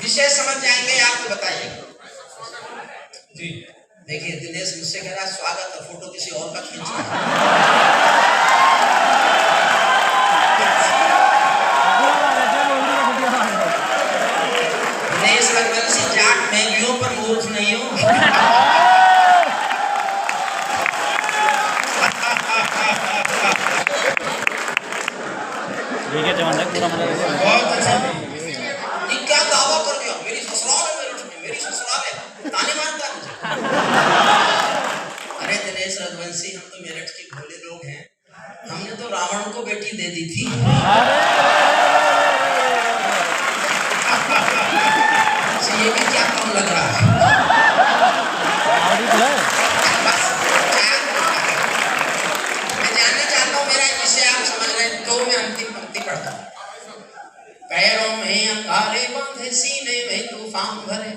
विषय समझ जाएंगे आपको बताइए जी। देखिए दिनेश मुझसे कह रहा है स्वागत है, फोटो किसी और का खींच रहा है। दिनेश रघुवंशी जाट में भी हूं पर मूर्ख नहीं हूं। बहुत अच्छा। ये क्या दावा कर दिया, मेरी ससुराल है मेरठ में, मेरी ससुराल है, ताने मारता मुझे। अरे दिनेश रघुवंशी हम तो मेरठ के भोले लोग हैं, हमने तो रावण को बेटी दे दी थी। ये भी क्या कम लग रहा है। बस मैं जानना चाहता हूँ मेरा विषय आप समझ रहे हैं तो मैं अंतिम पंक्ति पढ़ता हूँ। पैरों में अंगारे बांधे सीने में तूफान भरे,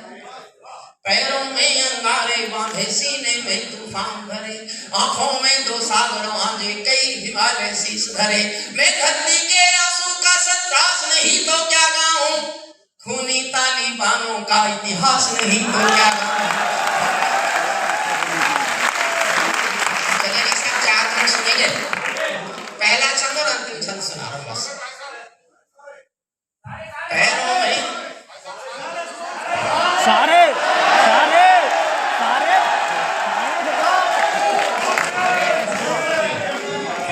पैरों में अंगारे बांधे सीने में तूफान भरे, आंखों में दो सागर आंजे कई हिमालय शीश धरे, मैं धरती के आंसू का संतरास नहीं तो क्या गाऊं, खूनी तालिबानों का इतिहास नहीं तो क्या गाऊं। चलिए इसका 4 खंड सुनेंगे, पहला छंद और अंतिम छंद सुना रहा हूं बस। पैरों में सारे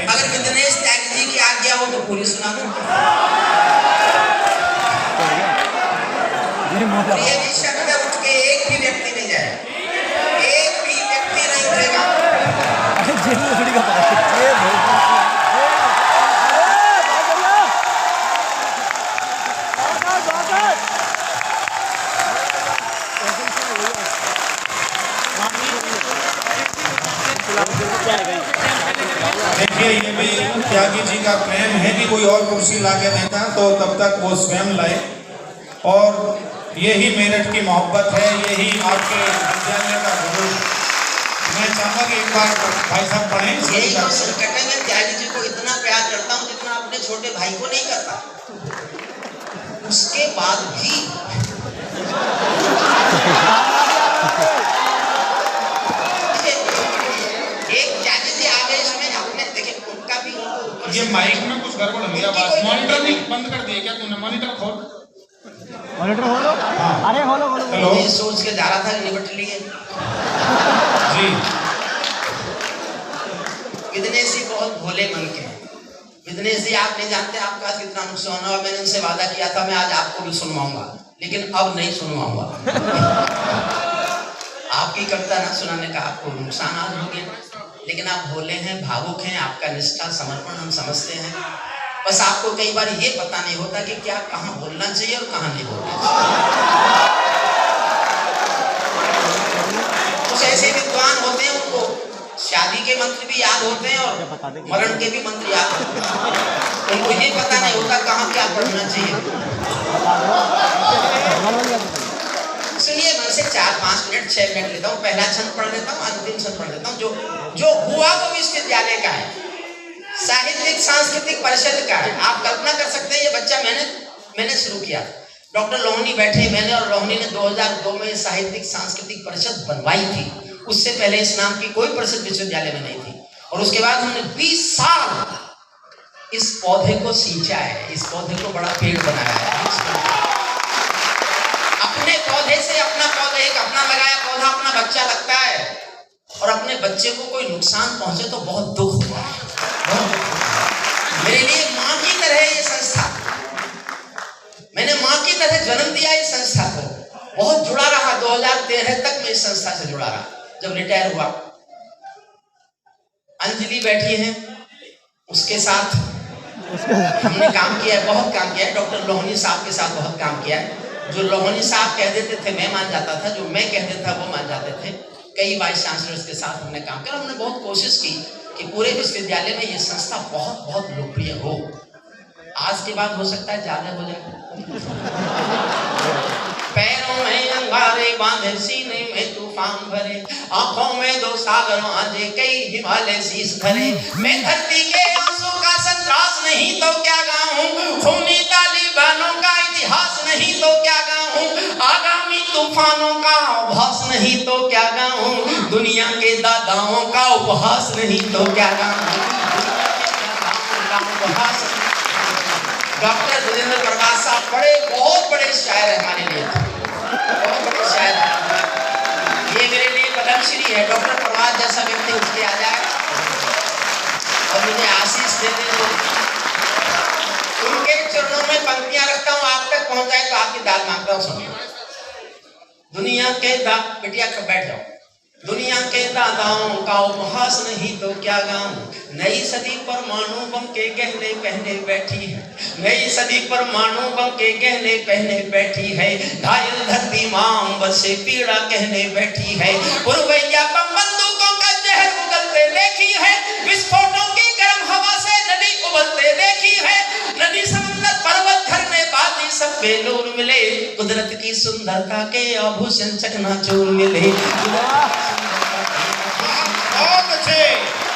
अगर दिनेश त्यागी जी की आज्ञा हो तो पूरी सुना दूं। ये शब्द में उठ के एक भी व्यक्ति नहीं जाए, एक भी व्यक्ति नहीं उठेगा। देखिए ये भी त्यागी जी का प्रेम है कि कोई और कुर्सी ला के देता तो तब तक वो स्वयं लाए, और यही मेरठ की मोहब्बत है, यही आपके विद्यालय का गुरु। मैं चाहूँगा कि एक बार भाई साहब पढ़ें। यही तो संकट है, मैं त्यागी जी को इतना प्यार करता हूँ जितना अपने छोटे भाई को नहीं करता, उसके बाद भी एक त्यागी जी आ गए इसमें अपने देखिए उनका भी ये माइक में कुछ गड़बड़ है, मेरा बात मॉनिटर नहीं बंद कर दिया क्या तूने? मॉनिटर खोल। खोलो। अरे खोलो हेलो। ये सोच के जा रहा था निपट लिए जी। विदनेश जी बहुत भोले मन के हैं। विदनेश जी आप नहीं जानते आपका कितना नुकसान हुआ, मैंने उनसे वादा किया था मैं आज आपको भी सुनवाऊंगा, लेकिन अब नहीं सुनवाऊंगा। आपकी कविता ना सुनाने का आपको नुकसान आज हो गया, लेकिन आप भोले हैं, भावुक हैं, आपका निष्ठा समर्पण हम समझते हैं। बस आपको कई बार ये पता नहीं होता कि क्या कहाँ बोलना चाहिए और कहाँ नहीं बोलना चाहिए। कुछ ऐसे विद्वान होते हैं उनको शादी के मंत्र भी याद होते हैं और मरण के भी मंत्र याद होते हैं, उनको ये पता नहीं होता कहाँ क्या पढ़ना चाहिए। इसलिए मैं से 4-5 मिनट 6 मिनट लेता हूँ, पहला छंद पढ़ लेता हूँ, अंतिम छंद पढ़ लेता हूँ। जो हुआ वो विश्वविद्यालय का है, साहित्यिक सांस्कृतिक परिषद का है। आप कल्पना कर सकते हैं ये बच्चा मैंने शुरू किया, डॉक्टर लोहनी बैठे, मैंने और लोहनी ने 2002 में साहित्यिक सांस्कृतिक परिषद बनवाई थी। उससे पहले इस नाम की कोई परिषद विश्वविद्यालय में नहीं थी, और उसके बाद हमने 20 साल इस पौधे को सींचा है, इस पौधे को बड़ा पेड़ बनाया है। अपने पौधे से अपना पौधा, एक अपना लगाया पौधा अपना बच्चा लगता है, और अपने बच्चे को कोई नुकसान पहुंचे तो बहुत दुख होता है। मेरे लिए माँ की तरह ये संस्था, मैंने माँ की तरह जन्म दिया इस संस्था को, बहुत जुड़ा रहा। 2013 तक मैं इस संस्था से जुड़ा रहा। जब रिटायर हुआ, अंजलि बैठी है, उसके साथ हमने काम किया है, बहुत काम किया है। डॉक्टर लोहनी साहब के साथ बहुत काम किया है। जो लोहनी साहब कह देते थे मैं मान जाता था, जो मैं कह देता वो मान जाते थे। कई वाइस चांसलर्स के साथ हमने काम किया, हमने बहुत कोशिश की कि पूरे विश्वविद्यालय में ये संस्था बहुत बहुत लोकप्रिय हो। आज के बाद हो सकता है ज्यादा हो जाए। पैरों में अंगारे बांधे सीने में तूफान भरे, आंखों में दो सागर आंजे कई हिमालय शीश धरे, मैं धरती के आंसू का संतरास नहीं तो क्या गाऊं, खूनी तालिबानों का इतिहास नहीं तो क्या गाऊं, तूफानों का आभास नहीं तो क्या गाऊं, दुनिया के दादाओं का उपहास नहीं तो क्या गाऊं, डॉक्टर राजेंद्र प्रकाश साहब बहुत बड़े शायर है हमारे लिए, बहुत बड़े शायर है। ये मेरे लिए पद्मश्री है। डॉक्टर प्रभात जैसा व्यक्ति उसके आ जाए और मुझे आशीष दे दे तो उनके चरणों में पंक्तियां रखता हूँ, आप तक पहुंच जाए तो आपकी दाद मांगता हूँ। सुनिए। दुनिया के बिटिया कब बैठ जाओ। दुनिया के दादाओं का उपहास नहीं तो क्या गाऊं, नई सदी परमाणु बम के गहने पहने बैठी है, नई सदी परमाणु बम के गहने पहने बैठी है, घायल धरती मां बस से पीड़ा कहने बैठी है, पुरवैया बम बंदूकों का जहर उगलते देखी है, विस्फोटों की गर्म हवा से नदी उबलते देखी है, नदी समुद्र पर्वत झरने बादल सब पे नूर मिले, कुदरत की सुंदरता के आभूषण चकनाचूर मिले,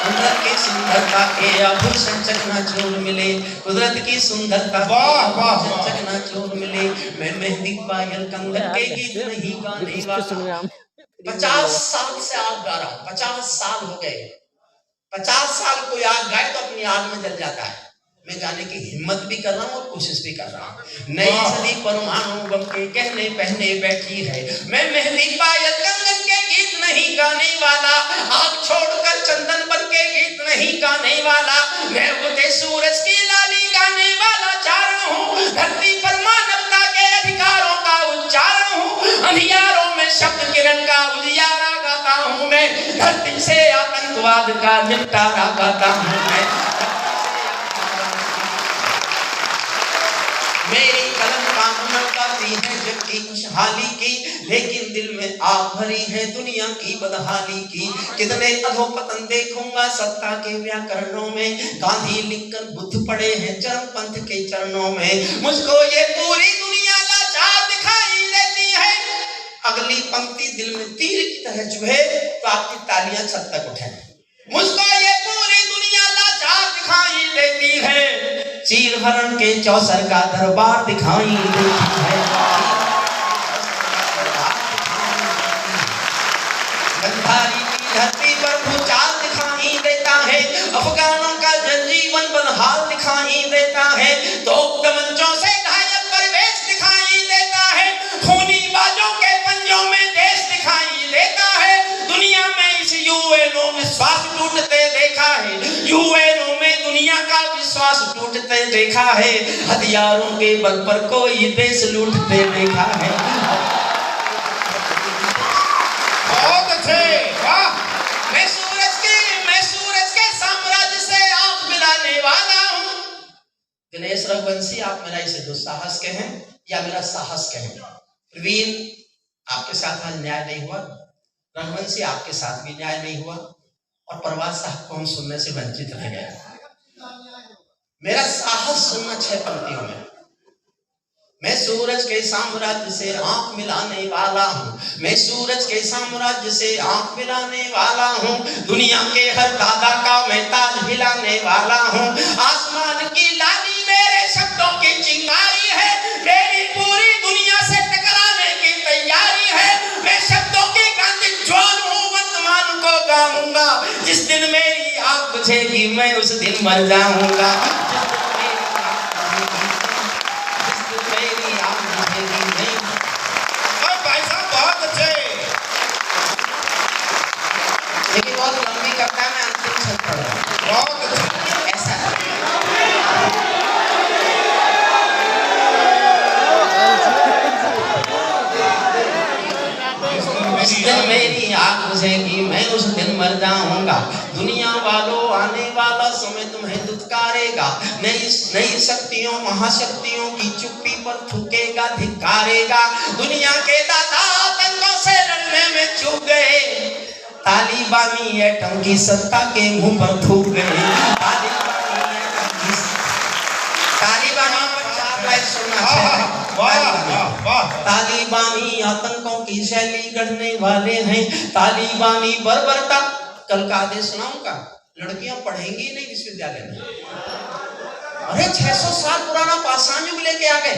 कुदरत की सुंदरता के आभूषण चकनाचूर मिले, कुदरत की सुंदरता के आभूषण चकनाचूर मिले। मैं मेहंदी पायल कंगन के गीत नहीं गाने वाला। 50 साल से आग गा रहा हूँ, 50 साल हो गए। 50 साल कोई आग गाए तो अपनी आग में जल जाता है। मैं गाने की हिम्मत भी कर रहा हूँ और कोशिश भी कर रहा हूँ। नई सदी परमाणु बम के कहने पहने बैठी है, मैं मेहंदी पायल कंगन के गीत नहीं गाने वाला, आग छोड़कर चंदन बन के गीत नहीं गाने वाला, मैं उगते सूरज की लाली गाने वाला चारण हूँ, धरती पर मानवता के अधिकारों का उच्चारण हूँ, अंधियारों में शब्द किरण का उजियारा गाता हूँ मैं, धरती से आतंकवाद का निपटारा गाता हूँ मैं। मेरी कलम कामना करती है जग की खुशहाली की, लेकिन दिल में आग भरी है दुनिया की बदहाली की। कितने अधोपतन देखूंगा सत्ता के व्याकरणों में, गांधी लिंकन बुद्ध पड़े हैं चरमपंथ के चरणों में। मुझको ये पूरी दुनिया लाचार दिखाई देती है, अगली पंक्ति दिल में तीर की तरह चुभे तो आपकी तालियां छत तक उठे। मुझको ये पूरी दुनिया लाचार दिखाई देती है, चीर हरण के चौसर का दरबार दिखाई देती है, गंधारी की धरती पर भूचाल दिखाई देता है, अफगानों का जनजीवन बदहाल दिखाई देता है, तो मंचों से घायल परिवेश दिखाई देता है, खूनी बाजों के पंजों में देश दिखाई देता है। दुनिया में इस यूएनओ में विश्वास टूटते देखा है, यूएनओ में दुनिया का विश्वास टूटते देखा है, हथियारों के बल पर कोई देश लूटते देखा है। बहुत अच्छे, वाह। मैं सूरज के साम्राज्य से आंख मिलाने वाला हूँ। दिनेश रघुवंशी, आप मेरा इसे दुस्साहस कहें या मेरा साहस कहें। प्रवीण, आपके साथ आज न्याय नहीं हुआ, रघुवंशी आपके साथ भी न्याय नहीं हुआ, और प्रवास साहब को हम सुनने से वंचित रह गए। मेरा साहस सुनना 6 पंक्तियों में। मैं सूरज के साम्राज्य से आंख मिलाने वाला हूँ, मैं सूरज के साम्राज्य से आंख मिलाने वाला हूँ, दुनिया के हर दादा का मैं ताज हिलाने वाला हूँ, आसमान की लाली मेरे शब्दों की चिंगारी है, मेरी पूरी दुनिया से टकराने की तैयारी है, मैं शब्दों की क्रांति ज्वाल हूँ, वर्तमान को गाऊंगा, जिस दिन मेरी आग बुझेगी मैं उस दिन मर जाऊंगा। लेकिन बहुत लंबी कविता में अंतिम छंद पढ़ रहा हूं। बहुत अच्छा, ऐसा जिस दिन मेरी आग बुझेगी मैं उस दिन मर जाऊंगा, दुनिया वालों आने वाला समय तुम्हें दुत्कारेगा, नई शक्तियों महाशक्तियों की चुप्पी पर थूकेगा धिक्कारेगा, दुनिया के दादा आतंकों से लड़ने में चूक गए, तालिबानी एटम की सत्ता के मुंह पर थूक गए, तालिबानी पर 4 लाइन सुनना चाहिए। तालिबानी आतंकों की शैली गढ़ने वाले हैं, तालिबानी बर्बरता। कल का आदेश सुनाऊंगा, लड़कियां पढ़ेंगी नहीं विश्वविद्यालय में। अरे 600 साल पुराना पाषाण युग लेके आ गए,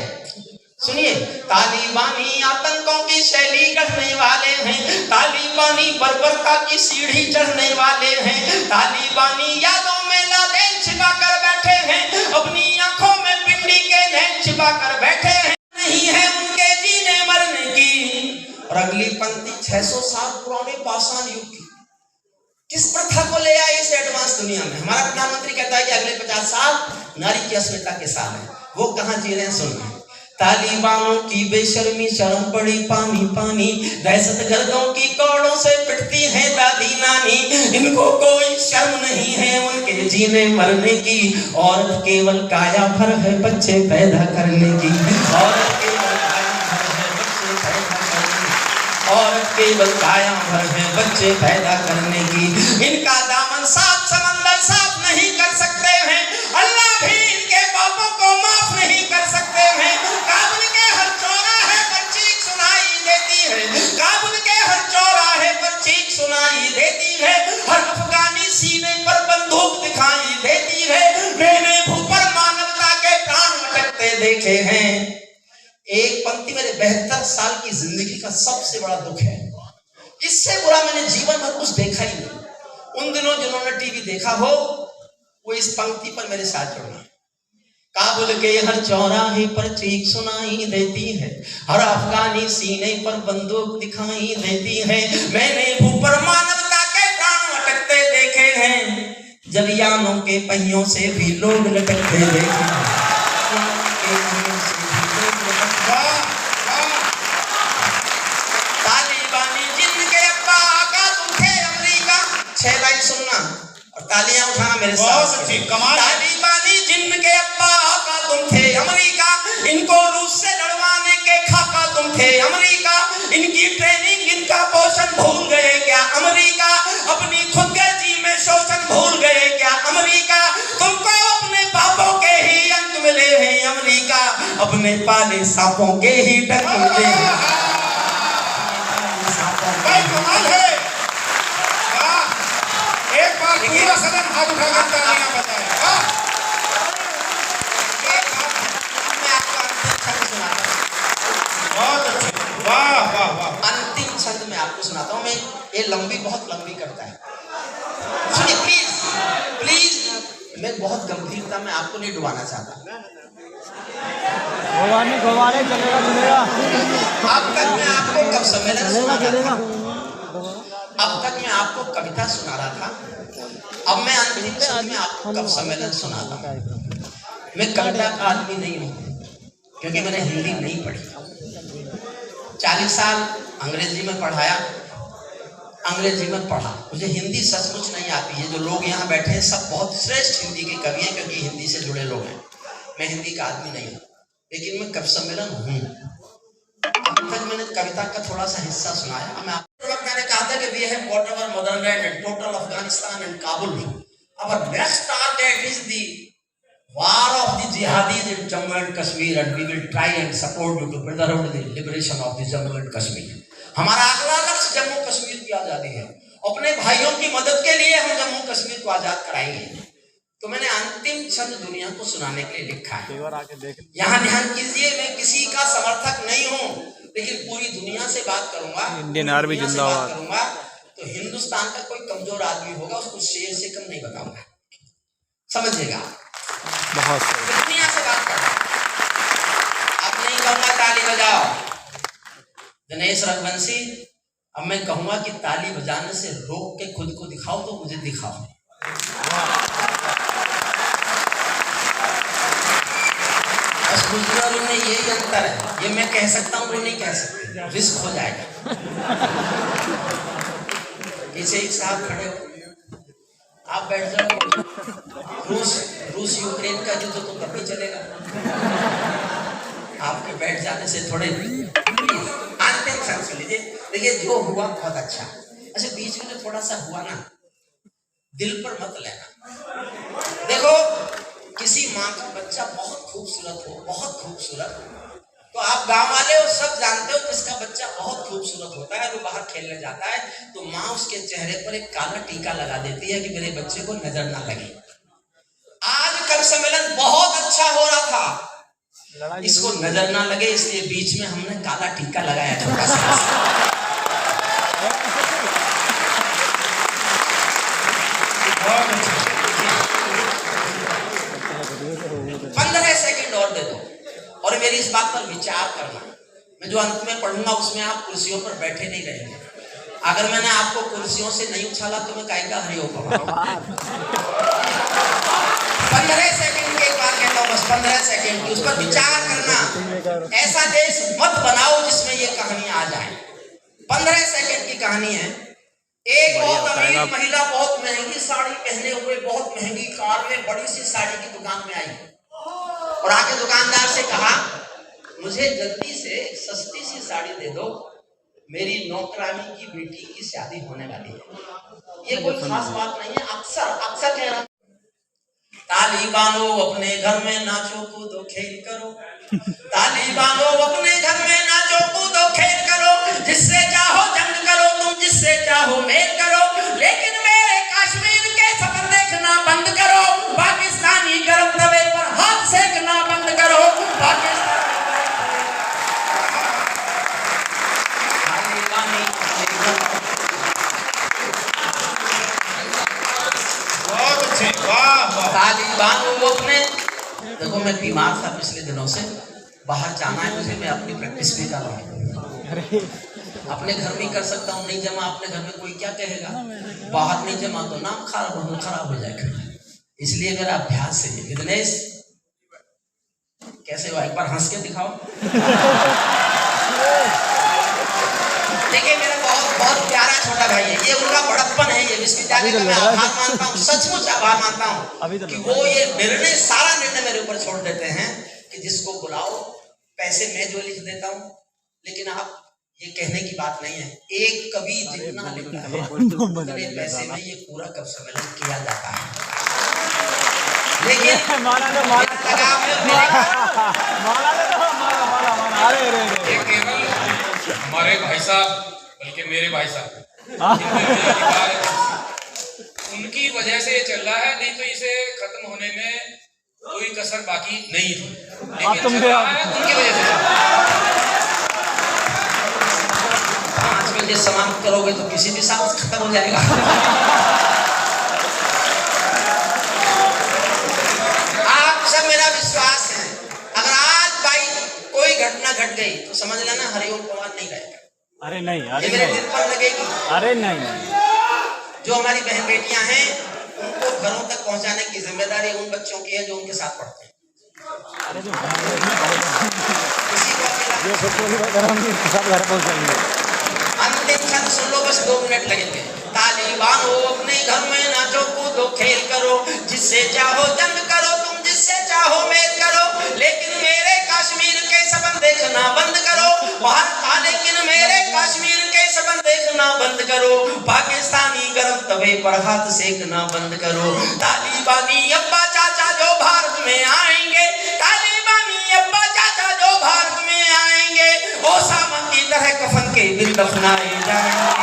सुनिए, तालिबानी आतंकों की शैली गढ़ने वाले हैं, तालिबानी बर्बरता की सीढ़ी चढ़ने वाले हैं, तालिबानी यादों में लादेन छिपा कर बैठे हैं, अपनी आंखों में पिंडी के नैन छिपा कर बैठे हैं, नहीं है उनके जीने मरने की। और अगली पंक्ति 600 साल पुराने पाषाण युग की किस प्रथा को ले आए इस एडवांस दुनिया में। हमारा प्रधानमंत्री कहता है कि अगले 50 साल नारी की अस्मिता के साल है, वो कहां जी रहे हैं सुन। तालिबानों की बेशर्मी शर्म पड़ी पानी पानी, दहशतगर्दों की कौड़ों से पिटती है दादी नानी, इनको कोई शर्म नहीं है उनके जीने मरने की, और केवल काया भर है बच्चे पैदा करने की, और केवल काया भर है बच्चे पैदा करने की, और केवल काया भर है बच्चे पैदा करने की। इनका दामन साफ समंदर साफ नहीं कर सकते हैं, अल्लाह भी इनके पापों को माफ नहीं कर सकते हैं। काबुल के हर चौराहे पर चीख सुनाई देती है, काबुल के हर चौराहे पर चीख सुनाई देती है, हर अफगानी सीने पर बंदूक दिखाई देती है। मैंने भूपर मानवता के प्राण अटकते देखे हैं। एक पंक्ति मेरे 72 साल की जिंदगी का सबसे बड़ा दुख है, इससे बुरा मैंने जीवन भर कुछ देखा ही नहीं। उन दिनों जिन्होंने टीवी देखा हो वो इस पंक्ति पर मेरे साथ जुड़ना। काबुल के हर चौराहे पर चीख सुनाई देती है, हर अफगानी सीने पर बंदूक दिखाई देती है। मैंने ऊपर मानवता के प्राण अटकते देखे हैं, जब यानों के पहियों से भी लोग लटकते देखे हैं। तालिबानी जिनके अब्बा आका तुम थे अमेरिका, 6 लाइन सुनना और तालियां उठाना मेरे साथ। तालिबानी जिनके अब्बा आका तुम थे अमेरिका, इनको रूस से लड़वाने के खाका तुम थे अमेरिका, इनकी ट्रेनिंग इनका पोषण भूल गए क्या अमेरिका, अपनी खुदगर्जी में शोषण भूल गए क्या अमेरिका, तुमको अपने पापों के ही अंक मिले हैं अमेरिका, अपने पाले सांपों के ही डंक मिले हैं। कमाल है। एक बार पूरा सदन हाथ उठाकर तालियां बजाए। बहुत अच्छे, वाह वाह वाह। अंतिम छंद मैं आपको सुनाता हूँ, मैं ये लंबी बहुत लंबी करता है, सुनिए प्लीज प्लीज। मैं बहुत गंभीरता में आपको नहीं डुबाना चाहता। गोवाने चलेगा चलेगा। अब तक मैं आपको कब सम्मेलन सुना चलेगा। था, अब तक मैं आपको कविता सुना रहा था, अब मैं अंतिम छंद में आपको कब सम्मेलन सुनाता हूँ। मैं कविता का आदमी नहीं हूँ क्योंकि मैंने हिंदी नहीं पढ़ी। 40 साल अंग्रेजी में पढ़ाया, अंग्रेजी में पढ़ा, मुझे हिंदी सचमुच नहीं आती है। जो लोग यहाँ बैठे हैं सब बहुत श्रेष्ठ हिंदी के कवि हैं क्योंकि हिंदी से जुड़े लोग हैं। मैं हिंदी का आदमी नहीं हूँ, लेकिन मैं कवि सम्मेलन हूँ। अब तक मैंने कविता का थोड़ा सा हिस्सा सुनाया। मैंने कहा था कि we have whatever motherland and total Afghanistan and Kabul. Our next target is the war of the jihadis in Jammu and Kashmir, and we will try and support you to brotherhood the liberation of the Jammu and Kashmir. हमारा अगला लक्ष्य जम्मू कश्मीर की आजादी है। अपने भाइयों की मदद के लिए हम जम्मू कश्मीर को आजाद कराएंगे। तो मैंने अंतिम छंद दुनिया को सुनाने के लिए लिखा है। यहाँ ध्यान कीजिए, मैं किसी का समर्थक नहीं हूँ, लेकिन पूरी दुनिया से बात करूंगा, इंडियन आर्मी जिंदाबाद करूंगा। तो हिंदुस्तान का कोई कमजोर आदमी होगा उसको शेर से कम नहीं बताऊंगा, समझिएगा। दुनिया से बात करूंगा, अब नहीं कहूंगा ताली बजाओ दिनेश रघुवंशी, अब मैं कहूंगा कि ताली बजाने से रोक के खुद को दिखाओ, तो मुझे दिखाओ। बस गुजरात में यही अंतर है, ये मैं कह सकता हूँ वो नहीं कह सकते, रिस्क हो जाएगा। पीछे एक साहब खड़े हो, आप बैठ जाओ। रूस यूक्रेन का युद्ध तो कभी चलेगा, आपके बैठ जाने से थोड़े अंतिम क्षण से लीजिए। देखिए जो हुआ बहुत अच्छा, अच्छा बीच में जो थोड़ा सा हुआ ना, दिल पर मत लेना। देखो किसी माँ का बच्चा बहुत खूबसूरत हो, बहुत खूबसूरत, तो आप गांव वाले हो सब जानते हो जिसका बच्चा बहुत खूबसूरत होता है, वो बाहर खेलने जाता है तो माँ उसके चेहरे पर एक काला टीका लगा देती है कि मेरे बच्चे को नजर ना लगे। आज कवि सम्मेलन बहुत अच्छा हो रहा था, इसको नजर ना लगे इसलिए बीच में हमने काला टीका लगाया छोटा सा। 15 सेकंड और दे दो और मेरी इस बात पर विचार करना। मैं जो अंत में पढ़ूंगा उसमें आप कुर्सियों पर बैठे नहीं रहेंगे। अगर मैंने आपको कुर्सियों से नहीं उछाला तो मैं कहेगा हरिओम। 15 सेकंड के बाद कहता हूँ, बस 15 सेकंड की उस पर विचार करना। ऐसा देश मत बनाओ जिसमें ये कहानी आ जाए। 15 सेकंड की कहानी है। एक बहुत अमीर महिला बहुत महंगी साड़ी पहने हुए बहुत महंगी कार में बड़ी सी साड़ी की दुकान में आई और आके दुकानदार से कहा, मुझे जल्दी से सस्ती सी साड़ी दे दो, मेरी नौकरानी की बेटी की शादी होने वाली है। ये कोई खास बात नहीं है, अक्सर कह रहा। ताली बानो अपने घर में नाचो कूदो खेल करो, ताली बानो अपने घर में नाचो कूदो खेल करो, जिससे चाहो जंग करो तुम, जिससे चाहो मेल करो, लेकिन मेरे कश्मीर के सपन देखना बंद करो, पाकिस्तानी गर्म तवे पर हाथ सेकना बंद करो, तालिबान वो अपने। देखो मैं बीमार था पिछले दिनों से, बाहर जाना है मुझे, मैं अपनी प्रैक्टिस भी कर रहा हूँ। अपने घर में कर सकता हूँ, नहीं जमा अपने घर में कोई क्या कहेगा, बाहर नहीं जमा तो नाम खराब हो जाएगा। इसलिए मेरा अभ्यास है। विदनेश कैसे हो, एक बार हंस के दिखाओ। देखिए मेरा बहुत प्यारा छोटा भाई है, ये उनका बड़प्पन है, ये विश्वविद्यालय का मैं आभार मानता हूँ, सचमुच आभार मानता हूँ कि वो ये सारा निर्णय मेरे ऊपर छोड़ देते हैं कि जिसको बुलाओ, पैसे मैं जो लिख देता हूँ, लेकिन आप ये कहने की बात नहीं है, एक कवि जितना लिखता है उतने पैसे में ये पूरा कवि सम्मेलन किया जाता है। लेकिन हमारे भाई साहब, बल्कि मेरे भाई साहब, उनकी वजह से ये चल रहा है, नहीं तो इसे खत्म होने में कोई कसर बाकी नहीं थी, लेकिन चल रहा है उनकी वजह से। 5 बजे समाप्त करोगे तो किसी भी साथ खत्म हो जाएगा। आप सब मेरा विश्वास है, अगर आज भाई कोई घटना घट गई तो समझ लेना हरिओम पवार नहीं रहेगा। अरे नहीं, ये मेरे दिल पर लगेगी। अरे नहीं, जो हमारी बहन बेटियां हैं उनको घरों तक पहुंचाने की जिम्मेदारी उन बच्चों की है जो उनके साथ पढ़ते हैं। अंतिम क्षण सुन लो, बस 2 मिनट लगेंगे। तालिबान हो अपने घर में नाचो कूदो खेल करो, जिससे चाहो जंग करो तुम, जिससे चाहो मेल करो, लेकिन मेरे कश्मीर के सपन देखना बंद करो। लेकिन मेरे कश्मीर के सपन देखना बंद करो, पाकिस्तानी गर्म तवे पर हाथ सेकना बंद करो। तालिबानी अब्बा चाचा जो भारत में आएंगे, तालिबानी अब्बा चाचा जो भारत में आएंगे, ओसामा की तरह कफन के दिल दफनाए जाएंगे।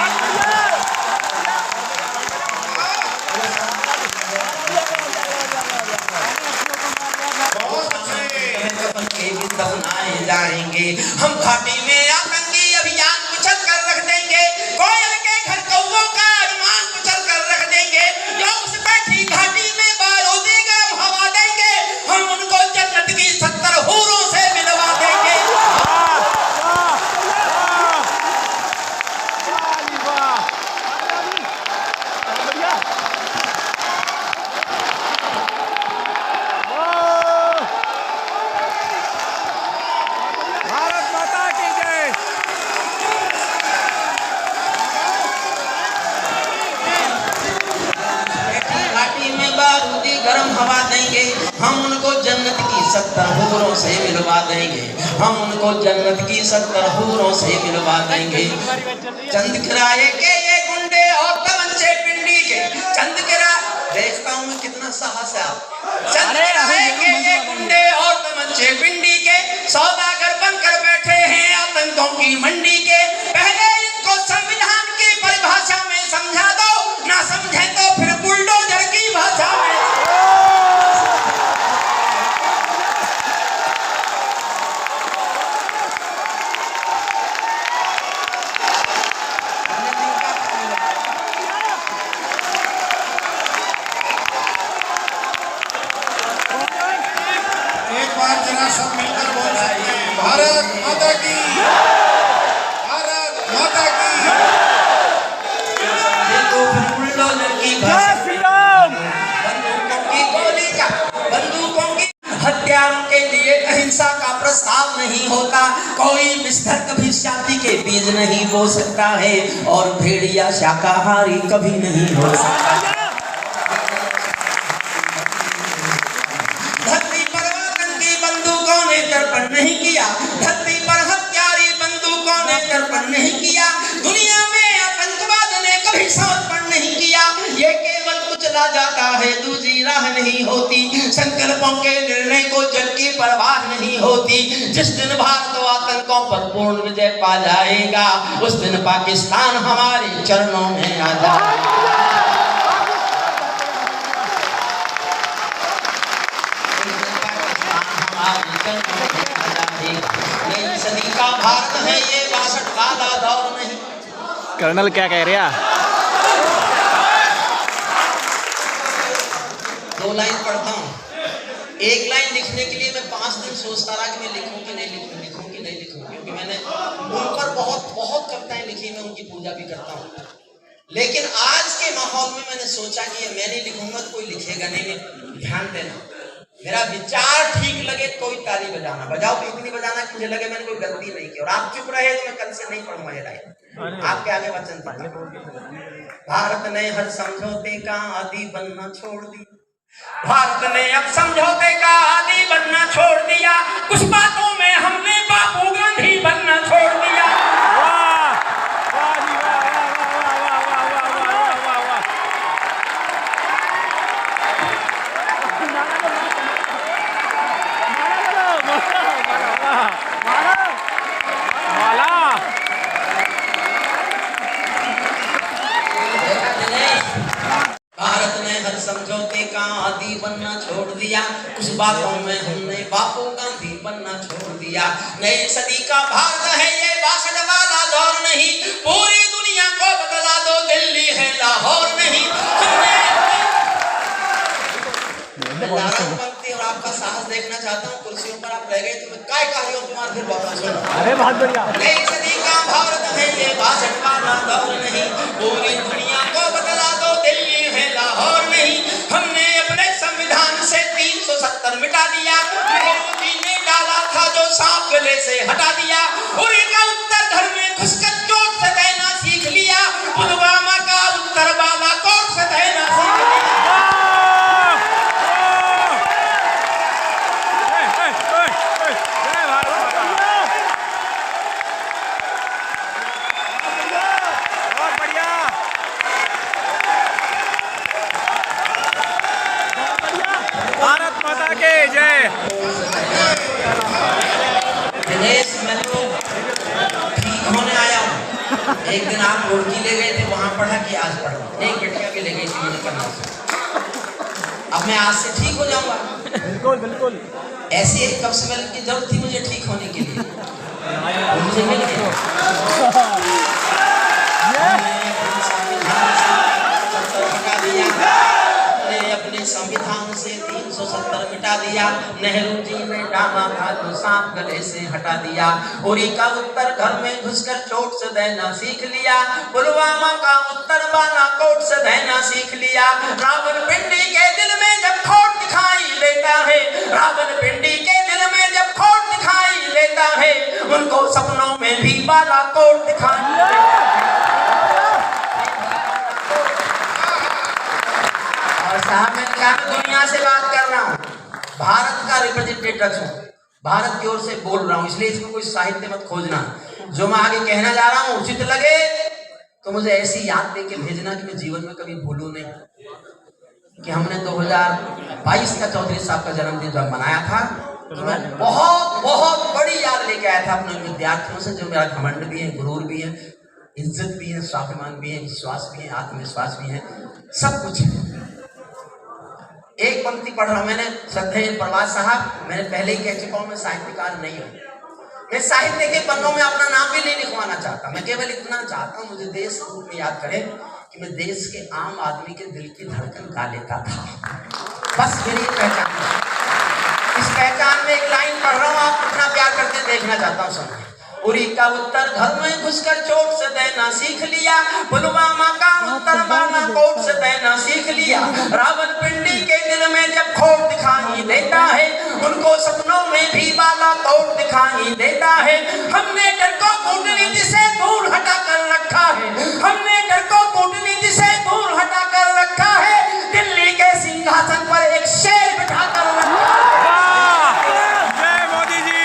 कफन के दिल दफनाए जाएंगे। हम घाटी में आतंकी अभियान कुचल कर रख देंगे, कोयल के घर कौवों का अरमान कुचल कर रख देंगे, जो उस बैठी घाटी में बारूदी गर्म हवा देंगे, हम उनको जन्नत की 70 हूरों से मिलवा देंगे। गर्म हवा देंगे, हम उनको जन्नत की 70 हूरों से मिलवा देंगे, हम उनको जन्नत की 70 हूरों से मिलवा देंगे। चंद किराए के ये गुंडे और तमंचे पिंडी के, चंद किराए, देखता हूँ मैं कितना साहस है आप। चंद किराए के ये गुंडे और तमंचे पिंडी के, सौदागर बनकर बैठे हैं आतंकों की मंडी के। पहले इनको संविधान की परिभाषा में समझा दो, ना समझे तो फिर बुलडोजर की भाषा में। जरा सब मिलकर बोल सकते हैं भारत माता की, भारत माता की। देखो फिर बुलडोजर की भाषा, बंदूकों की गोली का, बंदूकों की हथियारों के लिए अहिंसा का प्रस्ताव नहीं होता। कोई मिस्टर कभी शादी के बीज नहीं बो सकता है और भेड़िया शाकाहारी कभी नहीं हो सकता। धरती पर आतंकी बंदूकों ने तर्पण नहीं किया, धरती पर हत्यारी बंदूकों ने तर्पण नहीं किया, दुनिया में आतंकवाद ने कभी समर्पण नहीं किया। ये केवल कुचला जाता है, दूसरी राह नहीं होती। संकल्पों के निर्णय को जल की परवाह नहीं होती। जिस दिन भारत आतंकों पर पूर्ण विजय पा जाएगा, उस दिन पाकिस्तान हमारे चरणों में आ जाएगा। नई सदी का भारत है ये, 62 वाला दौर नहीं। कर्नल क्या कह रहे हैं? 2 लाइन पढ़ता हूँ। 1 लाइन लिखने के लिए मैं 5 दिन सोचता रहा कि मैं लिखूं कि नहीं लिखूं, लिखूं कि नहीं लिखूं, क्योंकि मैंने उन पर बहुत कविताएं लिखी, मैं उनकी पूजा भी करता हूँ। लेकिन आज के माहौल में मैंने सोचा कि मैं नहीं लिखूंगा तो कोई लिखेगा नहीं। ध्यान देना, मेरा विचार ठीक लगे कोई ताली बजाना, बजाओ तो इतनी बजाना कि मुझे लगे मैंने कोई गलती नहीं की, और आप चुप रहे तो मैं कल से नहीं पढ़ूंगा ये लाइन। आपके आगे वचन पढ़ा। भारत ने हर समझौते का आदि बनना छोड़ दिया, भारत ने अब समझौते का आदि बनना छोड़ दिया, कुछ बातों में हमने बापू गांधी बनना छोड़ दिया। भारत ने हर समझौते का आदि बनना छोड़ दिया, कुछ बातों में हमने बापू गांधी बनना छोड़ दिया। नई सदी का भारत है ये, 62 वाला दौर नहीं। पूरी दुनिया को बदला दो, दिल्ली है लाहौर नहीं। पंक्ति और आपका साहस देखना चाहता हूँ। कुर्सियों पर आप रह गए तो मैं काय कार्यों तुम्हारे फिर बहुत सुना। अरे बहुत बढ़िया। नई सदी का भारत है ये, 62 वाला दौर नहीं। पूरी दुनिया को बदला दो, दिल्ली है लाहौर नहीं। हमने अपने संविधान से 370 मिटा दिया, नेहरू जी ने डाला था जो सांप गले से हटा दिया। उरी का उत्तर घर में घुसकर चोट से देना सीख लिया, पुलवामा का उत्तर बालाकोट से देना सीख लिया। भारत माता के जय। दिनेश, मैं तो ठीक होने आया हूँ। एक दिन आप मुर्गी ले गए थे, वहां पढ़ा कि आज पढ़ो। एक बेटिया भी ले गई थी मुझे करना से। अब मैं आज से ठीक हो जाऊंगा। बिल्कुल बिल्कुल। ऐसी एक कब से की जरूरत थी मुझे ठीक होने के लिए, मुझे मिल गया। अपने संविधान से 370 मिटा दिया, नेहरू जी ने डाला था जो सांप गले से हटा दिया। उरी का उत्तर घर में घुसकर चोट से देना सीख लिया, पुलवामा का उत्तर बालाकोट से देना सीख लिया। रावलपिंडी के दिल में जब खोट दिखाई देता है, रावलपिंडी के दिल में जब खोट दिखाई देता है, उनको सपनों में भी बालाकोट दिखाई देता है। साहब, मैं क्या दुनिया से बात कर रहा हूँ, भारत का रिप्रेजेंटेटिव हूँ, भारत की ओर से बोल रहा हूँ, इसलिए इसमें कोई साहित्य मत खोजना। जो मैं आगे कहना जा रहा हूँ उचित लगे तो मुझे ऐसी याद दे के भेजना कि मैं जीवन में कभी भूलूं नहीं। कि हमने 2022 का चौधरी साहब का जन्मदिन जब मनाया था तो मैं बहुत बड़ी याद लेके आया था अपने विद्यार्थियों से, जो मेरा घमंड भी है, गुरूर भी है, इज्जत भी है, स्वाभिमान भी है, विश्वास भी है, आत्मविश्वास भी है, सब कुछ है। एक पंक्ति पढ़ रहा हूं मैंने, श्रद्धेय प्रभात साहब, मैंने पहले ही कह चुका हूं मैं साहित्यकार नहीं हूं। मैं साहित्य के पन्नों में अपना नाम भी नहीं लिखवाना चाहता, मैं केवल इतना चाहता हूं मुझे देश के रूप में याद करे कि मैं देश के आम आदमी के दिल की धड़कन गा लेता था, बस मेरी पहचान। इस पहचान कान में एक लाइन पढ़ रहा हूँ, आप कितना प्यार करते हैं देखना चाहता हूँ। सुनो। उरी का उत्तर घर में घुसकर चोट से देना सीख लिया, पुलवामा का उत्तर बालाकोट से देना सीख लिया। रावलपिंडी के दिल में जब खोट दिखाई देता है, उनको सपनों में भी बालाकोट दिखाई देता है। हमने डर को कूटनीति से दूर हटा कर रखा है, हमने डर को कूटनीति से दूर हटा कर रखा है। दिल्ली के सिंहासन पर एक शेर बिठा कर रखा है। जय मोदी जी।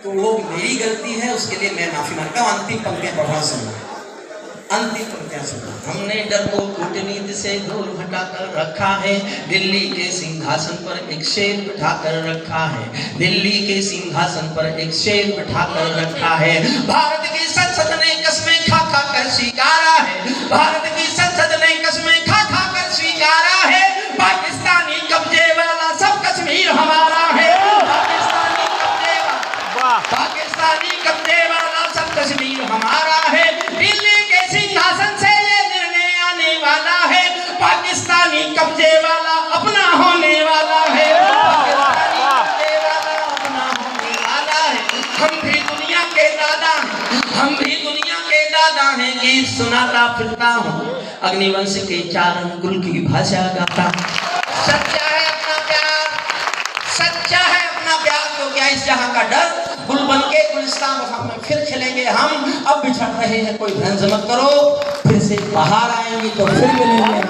तो वो मेरी गलती है, उसके लिए मैं माफी मांगता हूँ। अंतिम पंक्तियां पढ़ना सुनना, अंतिम पंक्तियां सुनना। हमने डर को कूटनीति से दूर हटाकर रखा है, दिल्ली के सिंहासन पर एक शेर बिठाकर रखा है, दिल्ली के सिंहासन पर एक शेर बिठाकर रखा है। भारत की संसद ने कस्में खा खा कर स्वीकारा है, भारत की संसद ने कस्में खा खा कर स्वीकारा है। पाकिस्तानी कब्जे वाला सब कश्मीर हमारा है, पाकिस्तानी कब्जे वाला सब कश्मीर हमारा है। दिल्ली के सिंहासन से ये निर्णय आने वाला है, पाकिस्तानी कब्जे वाला अपना होने वाला है, पाकिस्तानी कब्जे वाला अपना होने वाला है। हम भी दुनिया के दादा हैं, हम भी दुनिया के दादा हैं। गीत सुनाता फिरता हूँ, अग्निवंश के चार अंगुल की भाषा गाता। सच्चा है अपना प्यार, सच्चा है अपना प्यार, तो क्या इस जहां का डर। गुल बन के गुलिस्तान वफा में फिर खिलेंगे हम। अब बिछड़ रहे हैं कोई भ्रंश मत करो, फिर से बाहर आएंगे तो फिर मिलेंगे।